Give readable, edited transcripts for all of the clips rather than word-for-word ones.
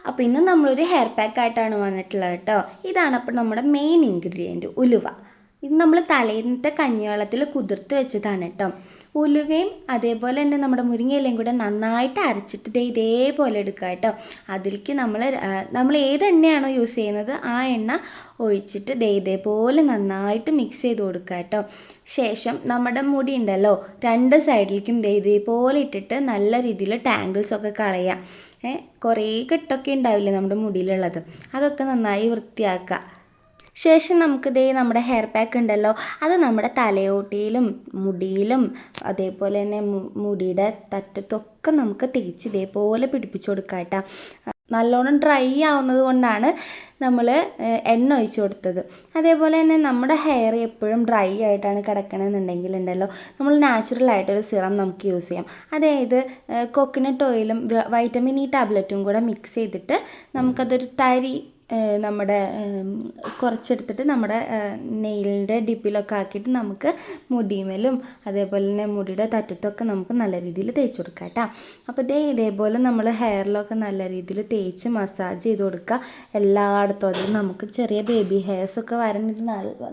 അപ്പോൾ ഇന്ന് നമ്മളൊരു ഹെയർ പാക്കായിട്ടാണ് വന്നിട്ടുള്ളത് കേട്ടോ. ഇതാണ് അപ്പോൾ നമ്മുടെ മെയിൻ ഇൻഗ്രീഡിയൻറ്റ് ഉലുവ. ഇത് നമ്മൾ തലേന്നത്തെ കഞ്ഞിവെള്ളത്തിൽ കുതിർത്ത് വെച്ചതാണ് കേട്ടോ. ഉലുവയും അതേപോലെ തന്നെ നമ്മുടെ മുരിങ്ങയിലയും കൂടെ നന്നായിട്ട് അരച്ചിട്ട് ഇതേപോലെ എടുക്കുക കേട്ടോ. അതിലേക്ക് നമ്മൾ ഏത് എണ്ണയാണോ യൂസ് ചെയ്യുന്നത് ആ എണ്ണ ഒഴിച്ചിട്ട് ഇതേപോലെ നന്നായിട്ട് മിക്സ് ചെയ്ത് കൊടുക്കുക കേട്ടോ. ശേഷം നമ്മുടെ മുടി ഉണ്ടല്ലോ, രണ്ട് സൈഡിലേക്കും ഇതേപോലെ ഇട്ടിട്ട് നല്ല രീതിയിൽ ടാങ്കിൾസൊക്കെ കളയുക. കുറേ കെട്ടൊക്കെ ഉണ്ടാവില്ലേ നമ്മുടെ മുടിയിലുള്ളത്, അതൊക്കെ നന്നായി വൃത്തിയാക്കുക. ശേഷം നമുക്ക് നമ്മുടെ ഹെയർ പാക്ക് ഉണ്ടല്ലോ, അത് നമ്മുടെ തലയോട്ടിയിലും മുടിയിലും അതേപോലെ തന്നെ മുടിയുടെ തറ്റത്തൊക്കെ നമുക്ക് തേച്ച് ഇതേപോലെ പിടിപ്പിച്ച് കൊടുക്കാം കേട്ടോ. നല്ലോണം ഡ്രൈ ആവുന്നത് കൊണ്ടാണ് നമ്മൾ എണ്ണ ഒഴിച്ച് കൊടുത്തത്. അതേപോലെ തന്നെ നമ്മുടെ ഹെയർ എപ്പോഴും ഡ്രൈ ആയിട്ടാണ് കിടക്കണമെന്നുണ്ടെങ്കിൽ ഉണ്ടല്ലോ, നമ്മൾ നാച്ചുറലായിട്ടൊരു സിറം നമുക്ക് യൂസ് ചെയ്യാം. അതായത് കോക്കനട്ട് ഓയിലും വൈറ്റമിൻ ഇ ടാബ്ലറ്റും കൂടെ മിക്സ് ചെയ്തിട്ട് നമുക്കതൊരു തരി നമ്മുടെ കുറച്ചെടുത്തിട്ട് നമ്മുടെ നെയിലിൻ്റെ ഡിപ്പിലൊക്കെ ആക്കിയിട്ട് നമുക്ക് മുടിമേലും അതേപോലെ തന്നെ മുടിയുടെ തറ്റത്തൊക്കെ നമുക്ക് നല്ല രീതിയിൽ തേച്ച് കൊടുക്കാം കേട്ടോ. അപ്പോൾ ഇതേപോലെ നമ്മൾ ഹെയറിലൊക്കെ നല്ല രീതിയിൽ തേച്ച് മസാജ് ചെയ്ത് കൊടുക്കുക എല്ലായിടത്തും. അത് നമുക്ക് ചെറിയ ബേബി ഹെയർസൊക്കെ വരുന്നത്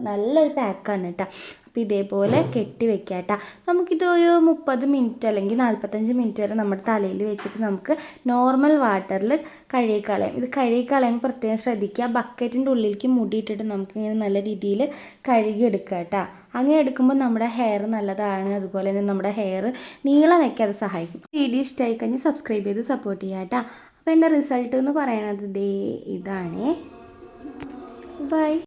നല്ലൊരു പാക്കാണ് കേട്ടോ. അപ്പോൾ ഇതേപോലെ കെട്ടി വെക്കുക കേട്ടോ. നമുക്കിത് ഒരു 30 മിനിറ്റ് അല്ലെങ്കിൽ 45 മിനിറ്റ് വരെ നമ്മുടെ തലയിൽ വെച്ചിട്ട് നമുക്ക് നോർമൽ വാട്ടറിൽ കഴുകിക്കളയാം. ഇത് കഴുകിക്കളയുമ്പോൾ പ്രത്യേകം ശ്രദ്ധിക്കുക, ബക്കറ്റിൻ്റെ ഉള്ളിലേക്ക് മുടിയിട്ടിട്ട് നമുക്കിങ്ങനെ നല്ല രീതിയിൽ കഴുകിയെടുക്കുക കേട്ടോ. അങ്ങനെ എടുക്കുമ്പോൾ നമ്മുടെ ഹെയർ നല്ലതാണ്. അതുപോലെ തന്നെ നമ്മുടെ ഹെയർ നീളം വയ്ക്കാൻ അത് സഹായിക്കും. വീഡിയോ ഇഷ്ടമായി കഴിഞ്ഞാൽ സബ്സ്ക്രൈബ് ചെയ്ത് സപ്പോർട്ട് ചെയ്യുക കേട്ടോ. അപ്പോൾ എൻ്റെ റിസൾട്ട് എന്ന് പറയണത് ഇതാണേ. ബൈ.